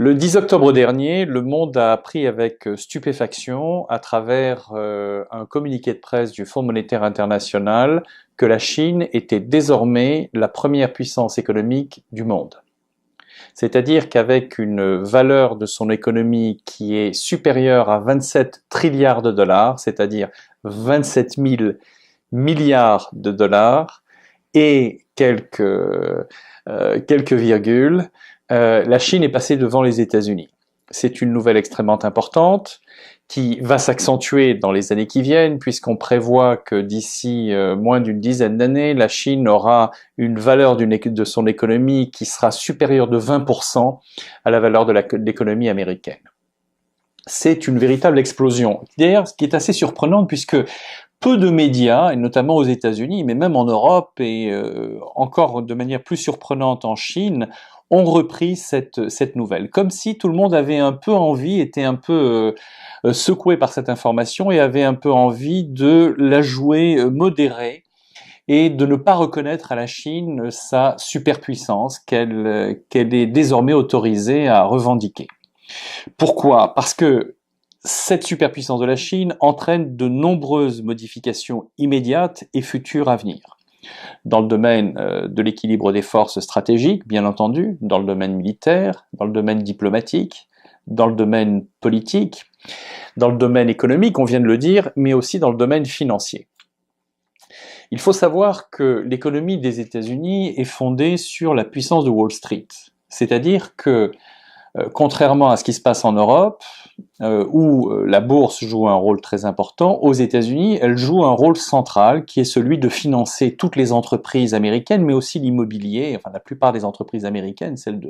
Le 10 octobre dernier, le monde a appris avec stupéfaction, à travers un communiqué de presse du Fonds monétaire international, que la Chine était désormais la première puissance économique du monde. C'est-à-dire qu'avec une valeur de son économie qui est supérieure à 27 trilliards de dollars, c'est-à-dire 27 000 milliards de dollars, et quelques virgules, la Chine est passée devant les États-Unis. C'est une nouvelle extrêmement importante qui va s'accentuer dans les années qui viennent, puisqu'on prévoit que d'ici moins d'une dizaine d'années, la Chine aura une valeur de son économie qui sera supérieure de 20% à la valeur de l'économie américaine. C'est une véritable explosion. D'ailleurs, ce qui est assez surprenant, puisque peu de médias, et notamment aux États-Unis, mais même en Europe et encore de manière plus surprenante en Chine, ont repris cette nouvelle. Comme si tout le monde avait un peu envie, était un peu secoué par cette information et avait un peu envie de la jouer modérée et de ne pas reconnaître à la Chine sa superpuissance qu'elle est désormais autorisée à revendiquer. Pourquoi ? Parce que cette superpuissance de la Chine entraîne de nombreuses modifications immédiates et futures à venir. Dans le domaine de l'équilibre des forces stratégiques, bien entendu, dans le domaine militaire, dans le domaine diplomatique, dans le domaine politique, dans le domaine économique, on vient de le dire, mais aussi dans le domaine financier. Il faut savoir que l'économie des États-Unis est fondée sur la puissance de Wall Street. C'est-à-dire que, contrairement à ce qui se passe en Europe, où la bourse joue un rôle très important, aux États-Unis, elle joue un rôle central qui est celui de financer toutes les entreprises américaines, mais aussi l'immobilier, enfin la plupart des entreprises américaines, celles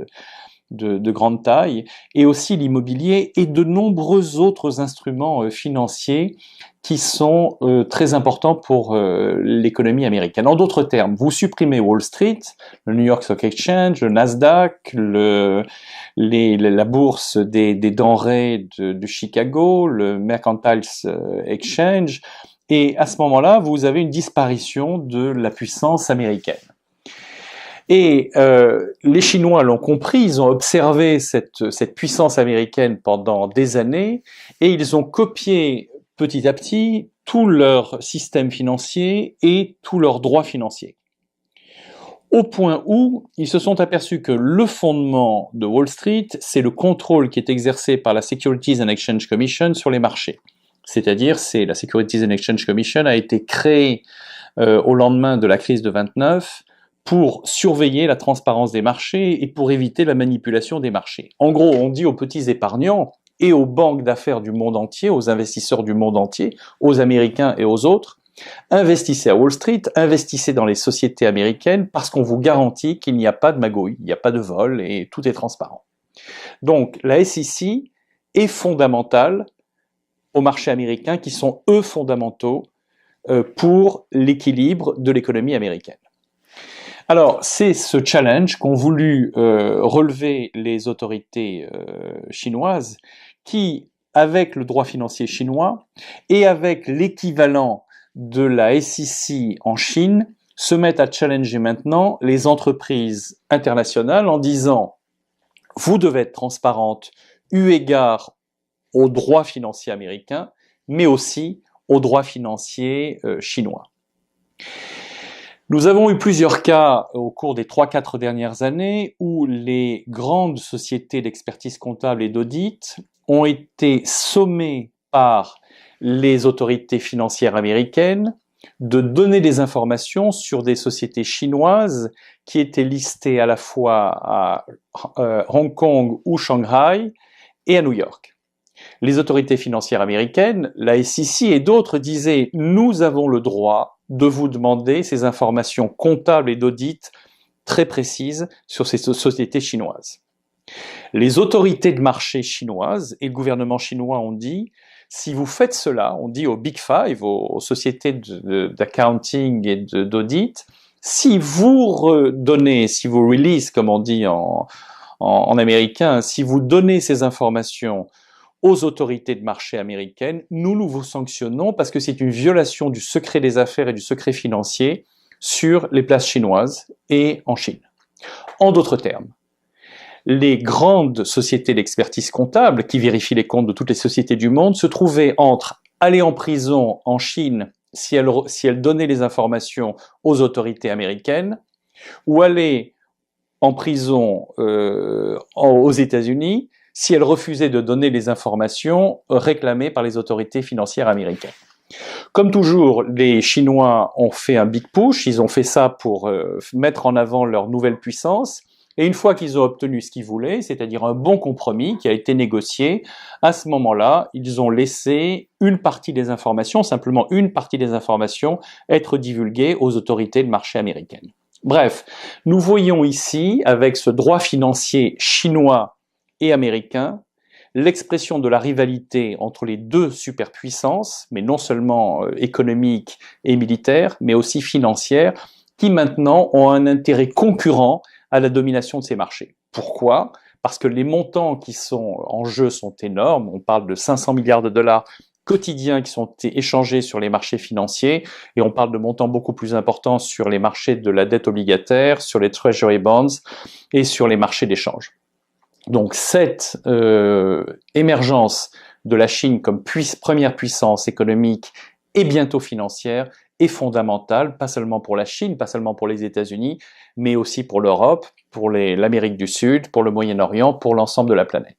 de grande taille, et aussi l'immobilier et de nombreux autres instruments financiers qui sont très importants pour l'économie américaine. En d'autres termes, vous supprimez Wall Street, le New York Stock Exchange, le Nasdaq, la bourse des denrées de Chicago, le Mercantile Exchange, et à ce moment-là, vous avez une disparition de la puissance américaine. Et les Chinois l'ont compris, ils ont observé cette puissance américaine pendant des années, et ils ont copié petit à petit tout leur système financier et tous leurs droits financiers. Au point où ils se sont aperçus que le fondement de Wall Street, c'est le contrôle qui est exercé par la Securities and Exchange Commission sur les marchés. C'est-à-dire, la Securities and Exchange Commission a été créée au lendemain de la crise de 29 pour surveiller la transparence des marchés et pour éviter la manipulation des marchés. En gros, on dit aux petits épargnants et aux banques d'affaires du monde entier, aux investisseurs du monde entier, aux Américains et aux autres, investissez à Wall Street, investissez dans les sociétés américaines parce qu'on vous garantit qu'il n'y a pas de magouille, il n'y a pas de vol et tout est transparent. Donc la SEC est fondamentale aux marchés américains qui sont eux fondamentaux pour l'équilibre de l'économie américaine. Alors, c'est ce challenge qu'ont voulu relever les autorités chinoises qui, avec le droit financier chinois et avec l'équivalent de la SEC en Chine, se mettent à challenger maintenant les entreprises internationales en disant « Vous devez être transparente eu égard aux droits financiers américains, mais aussi aux droits financiers chinois ». Nous avons eu plusieurs cas au cours des 3-4 dernières années où les grandes sociétés d'expertise comptable et d'audit ont été sommées par les autorités financières américaines de donner des informations sur des sociétés chinoises qui étaient listées à la fois à Hong Kong ou Shanghai et à New York. Les autorités financières américaines, la SEC et d'autres disaient « Nous avons le droit de vous demander ces informations comptables et d'audit très précises sur ces sociétés chinoises. » Les autorités de marché chinoises et le gouvernement chinois ont dit « Si vous faites cela, on dit aux Big Five, aux sociétés d'accounting et d'audit, si vous redonnez, si vous release, comme on dit en américain, si vous donnez ces informations aux autorités de marché américaines, nous vous sanctionnons parce que c'est une violation du secret des affaires et du secret financier sur les places chinoises et en Chine. En d'autres termes, les grandes sociétés d'expertise comptable, qui vérifient les comptes de toutes les sociétés du monde, se trouvaient entre aller en prison en Chine si elles donnaient les informations aux autorités américaines, ou aller en prison aux États-Unis si elles refusaient de donner les informations réclamées par les autorités financières américaines. Comme toujours, les Chinois ont fait un big push, ils ont fait ça pour mettre en avant leur nouvelle puissance, et une fois qu'ils ont obtenu ce qu'ils voulaient, c'est-à-dire un bon compromis qui a été négocié, à ce moment-là, ils ont laissé une partie des informations, simplement une partie des informations, être divulguées aux autorités de marché américaines. Bref, nous voyons ici, avec ce droit financier chinois et américain, l'expression de la rivalité entre les deux superpuissances, mais non seulement économique et militaire, mais aussi financière, qui maintenant ont un intérêt concurrent à la domination de ces marchés. Pourquoi ? Parce que les montants qui sont en jeu sont énormes, on parle de 500 milliards de dollars quotidiens qui sont échangés sur les marchés financiers, et on parle de montants beaucoup plus importants sur les marchés de la dette obligataire, sur les treasury bonds et sur les marchés d'échange. Donc cette émergence de la Chine comme première puissance économique et bientôt financière est fondamentale, pas seulement pour la Chine, pas seulement pour les États-Unis, mais aussi pour l'Europe, pour l'Amérique du Sud, pour le Moyen-Orient, pour l'ensemble de la planète.